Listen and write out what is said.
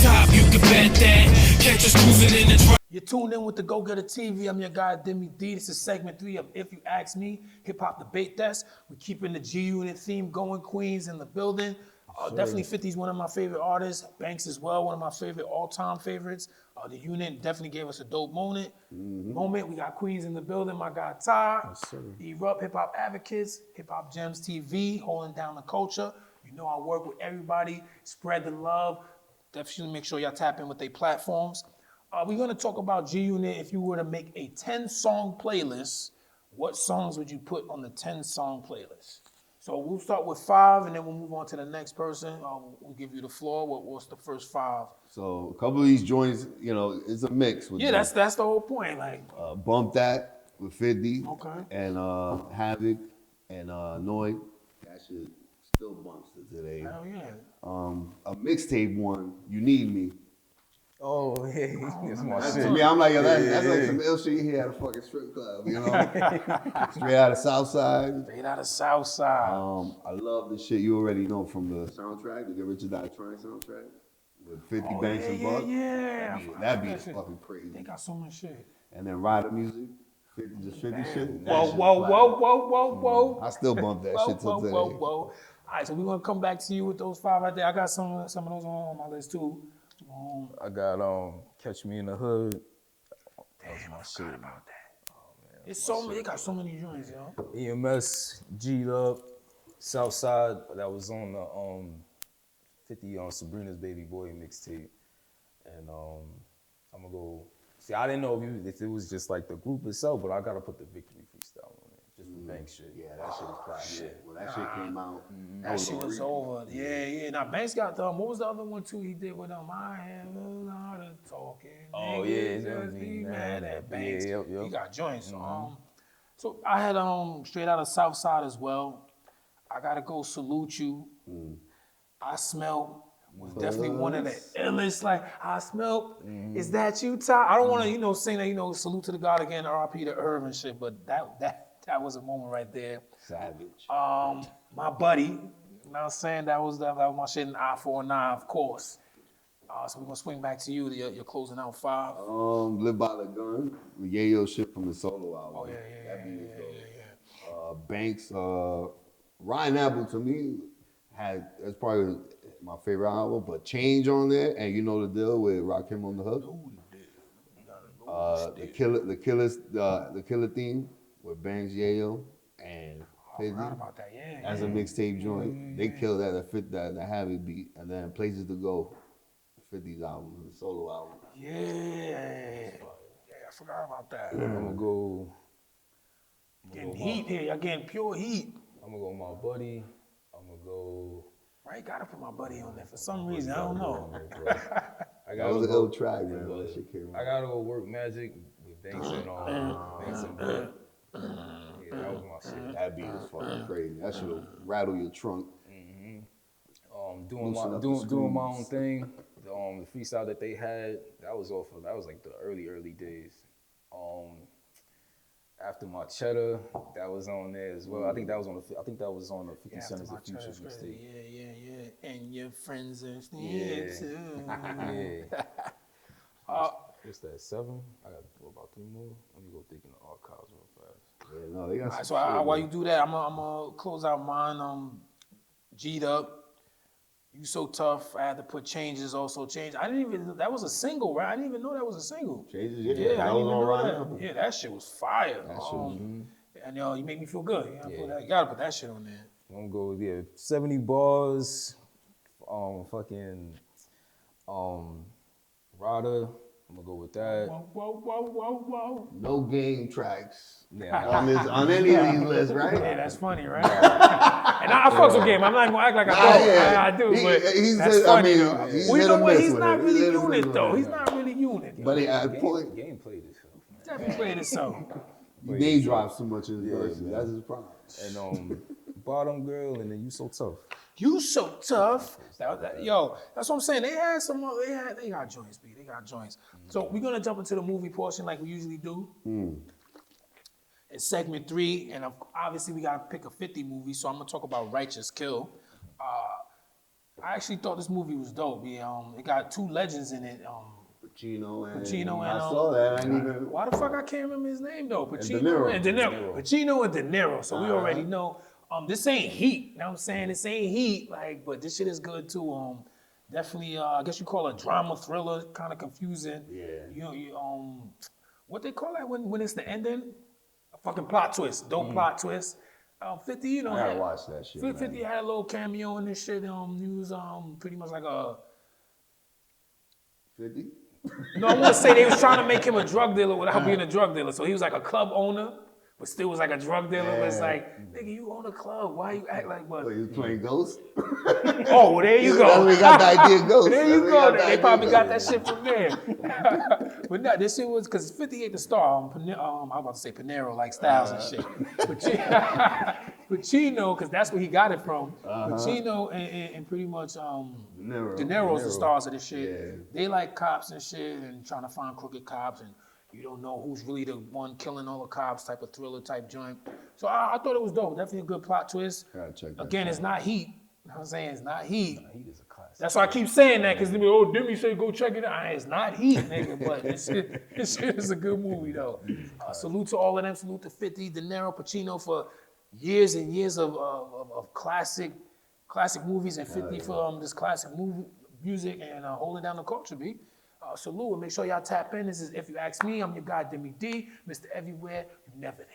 top, you can bet that. Catch us cruising in the drive. You're tuned in with the GUnit. I'm your guy, Deme D. This is segment 3 of If You Ask Me, Hip Hop Debate Desk. We're keeping the GUnit theme going, Queens in the building. Definitely 50's one of my favorite artists. Banks as well, one of my favorite all-time favorites. The unit definitely gave us a dope moment. We got Queens in the building. My guy Ty, Erupt Hip Hop Advocates, Hip Hop Gems TV, holding down the culture. You know I work with everybody. Spread the love. Definitely make sure y'all tap in with their platforms. We're gonna talk about GUnit. If you were to make a 10-song playlist, what songs would you put on the 10-song playlist? So we'll start with 5, and then we'll move on to the next person. We'll give you the floor. What's the first 5? So a couple of these joints, you know, it's a mix. With that's the whole point. Like Bump That with 50, okay, and Havoc and Noid. That shit still bumps to today. Hell yeah. A mixtape one, You Need Me. Oh, yeah, that's my shit. To me, I'm like, yo, that's like some ill shit you hear at a fucking strip club, you know? Straight out of Southside. Straight out of Southside. I love the shit you already know from the soundtrack, the Get Rich or Die Trying soundtrack, with 50 Banks and Buck. Yeah. That beat is fucking crazy. They got so much shit. And then Rider Music, 50 shit. Whoa. I still bump that shit till today. Whoa. All right, so we're gonna come back to you with those 5 right there. I got some of those on my list too. I got Catch Me in the Hood. Damn, I forgot about that. Oh, man, it's so many. They got so many joints, yo. EMS, G'd Up, Southside. That was on the 50 on Sabrina's Baby Boy mixtape. And I'm gonna go. See, I didn't know if it was just like the group itself, but I gotta put the Victory freestyle on it, just the bank shit. Yeah, that shit is classic. When that shit came out, That shit was over. Yeah. Now Banks got what was the other one too? He did with them. I have a lot of talking. Oh, Niggas yeah, just be mad at Banks. Yeah, yep. He got joints. So I had straight out of Southside as well. I gotta go Salute You. I Smell was definitely one of the illest. Like I Smell. Is that you, Ty? I don't want to sing that Salute to the God again, R.I.P. to Irv and shit. But that was a moment right there. Savage. My buddy, you know what I'm saying? That was my shit in I-49, of course. So we're gonna swing back to you. You're closing out 5. Live by the Gun, the Yayo shit from the solo album. Oh yeah. That beat is dope. Banks, Ryan Apple to me that's probably my favorite album, but Change on there, and you know the deal with Rakim on the hook. The Killer theme with Banks, Yayo, and 50. I forgot about that. Yeah. As a mixtape joint, they killed that. The Havoc beat, and then Places to Go, 50's album, the solo album. Yeah, I forgot about that. I'm gonna go. Getting heat here. Y'all getting pure heat. I'm gonna go with my buddy. I'm gonna go. Right, gotta put my buddy on there for some reason. I don't know. That was an ill track, man. That shit came out. I gotta go Work Magic with Banks and Banks and Buck. Yeah, that was my shit. That beat is fucking crazy. That shit'll rattle your trunk. Doing my own thing. The freestyle that they had, that was like the early days. After My Cheddar, that was on there as well. I think that was on the 50 Cent as the Future mixtape. Yeah. And your friends are Yeah. too. Yeah. What's that, 7? I got about 3 more. Let me go dig in the archives real fast. Yeah, no, they got some So shit, while man. you do that, I'm gonna close out mine. G'd Up. You So Tough. I had to put Changes, also Change. That was a single, right? I didn't even know that was a single. Changes, Yeah, I that didn't was even on know Ryan that. Apple. Yeah, that shit was fire. That shit was, And you make me feel good. You gotta put that shit on there. I'm gonna go 70 bars. Rada. I'm gonna go with that. Whoa. No game tracks Yeah, on any of these lists, right? Yeah, that's funny, right? And I fucks with game. I'm not even gonna act like I don't. yeah. I do, but He's that's hit- I funny mean, though. he's Well, you hit know or what? miss He's with not it. really He's hit or miss unit with though. it. He's not really unit. But at a point, Game played this. Definitely played it so. he name drops too much in his verses. man. That's his problem. And Bottom Girl, and then You So Tough. You So Tough. Yo, that's what I'm saying. They had some. They got joints, B. They got joints. So we're gonna jump into the movie portion like we usually do. It's segment 3, and obviously we gotta pick a 50 movie. So I'm gonna talk about Righteous Kill. I actually thought this movie was dope. Yeah, it got two legends in it. Pacino and I saw that. I didn't even. Why the fuck I can't remember his name though? Pacino De Niro. and De Niro. Pacino and De Niro. So we already Uh-huh. know. This ain't Heat. You know what I'm saying? This ain't Heat. Like, but this shit is good too. Definitely. I guess you call it drama thriller. Kind of confusing. Yeah. What they call that when it's the ending? A fucking plot twist. Dope plot twist. 50, you know. I gotta watch that shit. 50 man. had a little cameo in this shit. He was pretty much like a. 50? No, I want to say they was trying to make him a drug dealer without being a drug dealer. So he was like a club owner, but still was like a drug dealer. But it's like, nigga, you own a club. Why you act like what? Oh, he was playing Ghost? Oh, well, there you That's go. where he got the idea Ghost. There you That's where he go. got the They idea probably got that Ghost. shit from there. But no, this shit was because 58 the star. I was about to say Panero like Styles and shit. Pacino, because that's where he got it from. Pacino and pretty much De Niro's the stars of this shit. Yeah. They like cops and shit and trying to find crooked cops and you don't know who's really the one killing all the cops type of thriller type joint. So I thought it was dope. Definitely a good plot twist. Gotta check that Again, shit it's not Heat. You know what I'm saying? It's not Heat. Heat is a classic. That's why I keep saying that because Demi said go check it out. It's not Heat, nigga, but this shit is a good movie though. Salute to all of them. Salute to 50, De Niro, Pacino for years and years of classic movies and 50 for this classic music and holding down the culture, B. Salute and make sure y'all tap in. This is If You Ask Me. I'm your guy, Deme D. Mr. Everywhere. You never there.